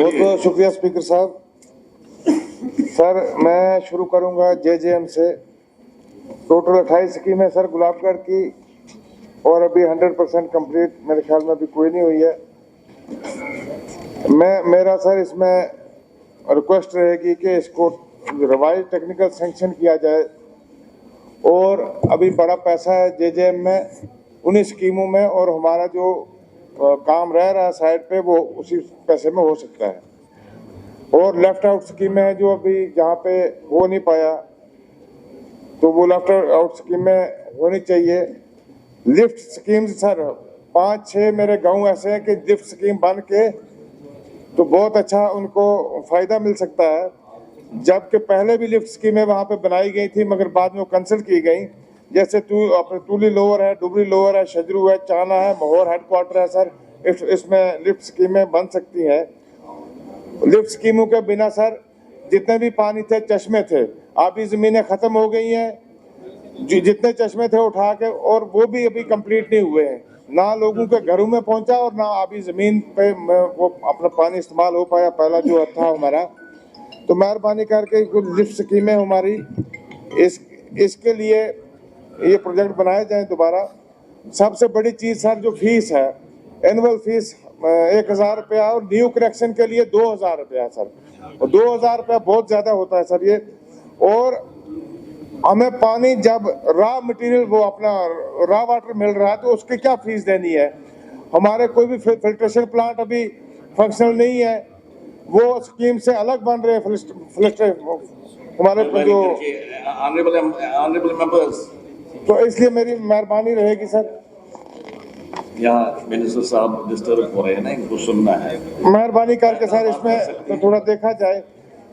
बहुत बहुत शुक्रिया स्पीकर साहब। सर मैं शुरू करूंगा जेजेएम से। टोटल 28 स्कीम है सर गुलाबगढ़ की, और अभी 100% कंप्लीट मेरे ख्याल में अभी कोई नहीं हुई है। मेरा सर इसमें रिक्वेस्ट रहेगी कि इसको रिवाइज टेक्निकल सैंक्शन किया जाए, और अभी बड़ा पैसा है जेजेएम में उन्हीं स्कीमों में, और हमारा जो काम रह रहा है साइड पे वो उसी पैसे में हो सकता है। और लेफ्ट आउट स्कीमें हैं जो अभी जहाँ पे हो नहीं पाया, तो वो लेफ्ट आउट स्कीमें होनी चाहिए। लिफ्ट स्कीम सर 5-6 मेरे गांव ऐसे हैं कि लिफ्ट स्कीम बन के तो बहुत अच्छा उनको फायदा मिल सकता है, जबकि पहले भी लिफ्ट स्कीमें वहाँ पे बनाई गई थी मगर बाद में कैंसिल की गई। जैसे अपने टूली लोअर है, डुबरी लोअर है, शजरू है, चाना है, महोर हेडक्वार्टर है सर, इसमें लिफ्ट स्कीमें बन सकती हैं। लिफ्ट स्कीमों के बिना सर जितने भी पानी थे, चश्मे थे, आबी जमीनें खत्म हो गई हैं। जितने चश्मे थे उठा के, और वो भी अभी कंप्लीट नहीं हुए हैं, ना लोगों के घरों में पहुंचा और ना आबी जमीन पे वो अपना पानी इस्तेमाल हो पाया पहला जो था हमारा। तो मेहरबानी करके लिफ्ट स्कीमें हमारी इसके लिए ये प्रोजेक्ट बनाए जाए दोबारा। सबसे बड़ी चीज सर जो फीस है, एनुअल फीस 1000 रुपया, और न्यू कनेक्शन के लिए 2000 रुपया सर, और 2000 रुपया बहुत ज्यादा होता है सर ये। और हमें पानी जब रॉ मटेरियल वो अपना रॉ वाटर मिल रहा है तो उसकी क्या फीस देनी है। हमारे कोई भी फिल्ट्रेशन प्लांट अभी फंक्शनल नहीं है, वो स्कीम से अलग बन रहे हैं हमारे जो ऑनरेबल मेंबर्स। तो इसलिए मेरी मेहरबानी रहेगी सर। यहाँ मिनिस्टर साहब डिस्टर्ब हो रहे हैं ना, इनको सुनना है। मेहरबानी करके सर इसमें तो थोड़ा देखा जाए।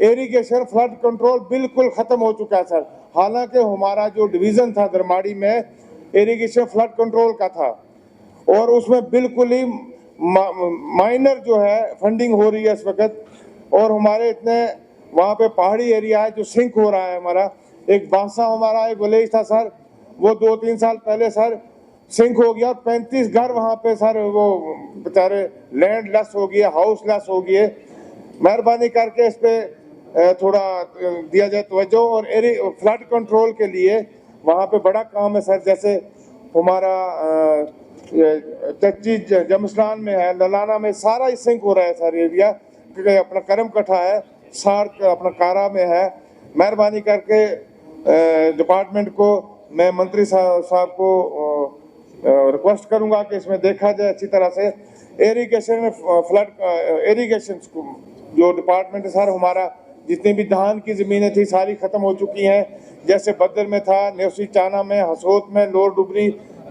इरिगेशन फ्लड कंट्रोल बिल्कुल खत्म हो चुका है सर। हालांकि हमारा जो डिवीजन था दरमाड़ी में इरिगेशन फ्लड कंट्रोल का था, और उसमें बिल्कुल ही माइनर जो है फंडिंग हो रही है इस वक्त। और हमारे इतने वहाँ पे पहाड़ी एरिया है जो सिंक हो रहा है हमारा। एक बांसा हमारा एक विलेज था सर, वो 2-3 साल पहले सर सिंक हो गया, और 35 घर वहाँ पे सर वो बेचारे लैंड लेस हो गए, हाउस लेस हो गए। मेहरबानी करके इस पे थोड़ा दिया जाए तवज्जो। और फ्लड कंट्रोल के लिए वहाँ पे बड़ा काम है सर, जैसे हमारा चच्ची जमस्तान में है, ललाना में सारा ही सिंक हो रहा है सर एरिया, क्योंकि अपना करम कट्ठा है, सार्क अपना कारा में है। मेहरबानी करके डिपार्टमेंट को मैं मंत्री साहब को रिक्वेस्ट करूंगा कि इसमें देखा जाए अच्छी तरह से। इरिगेशन फ्लड इरिगेशन जो डिपार्टमेंट है सर, हमारा जितनी भी धान की ज़मीनें थी सारी ख़त्म हो चुकी हैं, जैसे बद्दर में था, नेवसी चाना में, हसोत में, लोर डुबरी,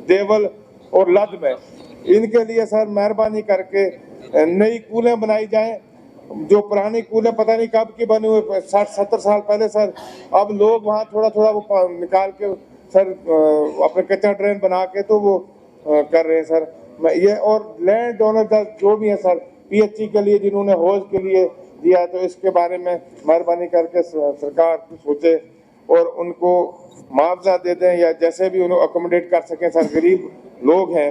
देवल और लद में। इनके लिए सर मेहरबानी करके नई कूलें बनाई जाएं। जो पुरानी कूलें पता नहीं कब की बनी हुई, 60-70 साल पहले सर, अब लोग वहाँ थोड़ा थोड़ा वो निकाल के सर अपने कच्चा ड्रेन बना के तो वो कर रहे हैं सर ये। और लैंड डोनर जो भी है सर, पीएचई के लिए जिन्होंने हौज के लिए दिया, तो इसके बारे में मेहरबानी करके सरकार सोचे और उनको मुआवजा दे दें, या जैसे भी उन्हें अकोमोडेट कर सकें सर, गरीब लोग हैं।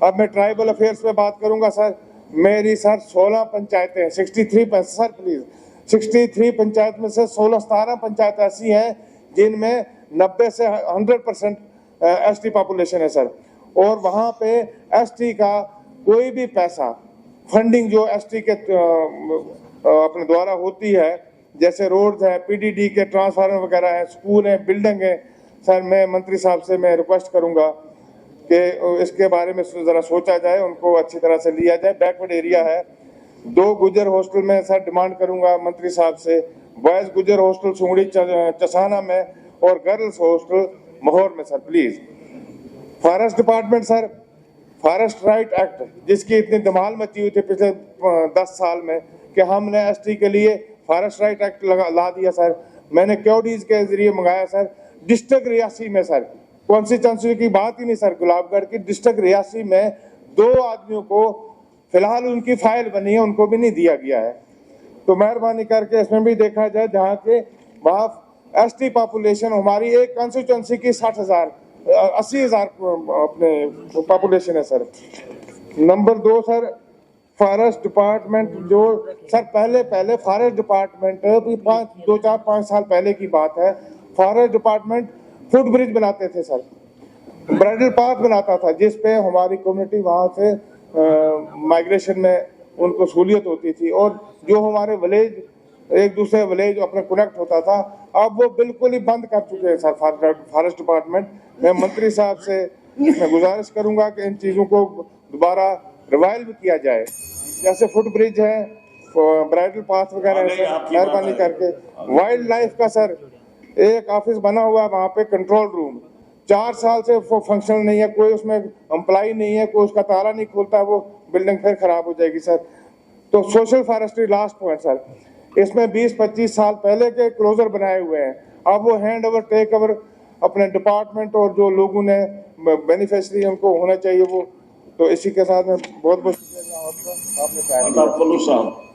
अब मैं ट्राइबल अफेयर्स पे बात करूंगा सर। मेरी सर 16 पंचायतें हैं, 63 सर प्लीज 63 पंचायत में से 16-17 पंचायत ऐसी हैं जिनमें 90 से 100% एसटी पॉपुलेशन है सर। और वहाँ पे एसटी का कोई भी पैसा फंडिंग जो एसटी के अपने द्वारा होती है, जैसे रोड है, पीडीडी के ट्रांसफार्मर वगैरह है, स्कूल है, बिल्डिंग है सर, मैं मंत्री साहब से मैं रिक्वेस्ट करूंगा कि इसके बारे में जरा सोचा जाए, उनको अच्छी तरह से लिया जाए। बैकवर्ड एरिया है। 2 गुजर हॉस्टल में सर डिमांड करूंगा मंत्री साहब से, बॉयज गुजर हॉस्टल सुंगड़ी चसाना में, और गर्ल्स हॉस्टल महोर में sir please. Forest department sir, forest right act जिसकी इतनी धमाल मची हुई थी पिछले 10 साल में कि हमने एसटी के लिए फॉरेस्ट राइट एक्ट ला दिया सर। मैंने क्योडीज के जरिए मंगाया सर। डिस्ट्रिक्ट रियासी में सर, कॉन्स्टिट्यूंसी की बात ही नहीं सर, गुलाबगढ़ की डिस्ट्रिक्ट रियासी में 2 आदमियों को फिलहाल उनकी फाइल बनी है, उनको भी नहीं दिया गया है। तो मेहरबानी करके इसमें भी देखा जाए, जहाँ के वहाँ एसटी पॉपुलेशन हमारी एक कॉन्स्टिट्यूंसी की 80,000 अपने पॉपुलेशन है sir. Number 2 sir, forest department जो सर पहले फॉरेस्ट डिपार्टमेंट भी 5 साल पहले की बात है, फॉरेस्ट डिपार्टमेंट फुट ब्रिज बनाते थे सर, ब्राइडल पाथ बनाता था जिस पे हमारी कम्युनिटी वहाँ से माइग्रेशन में उनको सहूलियत होती थी, और जो हमारे विलेज एक दूसरे विलेज अपने कनेक्ट होता था, अब वो बिल्कुल ही बंद कर चुके हैं सर फॉरेस्ट डिपार्टमेंट। मैं मंत्री साहब से मैं गुजारिश करूंगा कि इन चीज़ों को दोबारा रिवाइव किया जाए, जैसे फुट ब्रिज है, ब्राइडल पाथ वगैरह है, मेहरबानी करके। वाइल्ड लाइफ का सर एक ऑफिस बना हुआ है वहाँ पे, कंट्रोल रूम 4 साल से फंक्शनल नहीं है, कोई उसमें एम्प्लॉय नहीं है, कोई उसका ताला नहीं खुलता, वो बिल्डिंग फिर खराब हो जाएगी सर। तो social forestry last point sir, इसमें 20-25 साल पहले के क्लोजर बनाए हुए हैं, अब वो हैंड ओवर टेक ओवर अपने डिपार्टमेंट और जो लोगों ने बेनिफिशरी उनको होना चाहिए वो। तो इसी के साथ में बहुत बहुत शुक्रिया आपका, आपने टाइम दिया। फल्लू साहब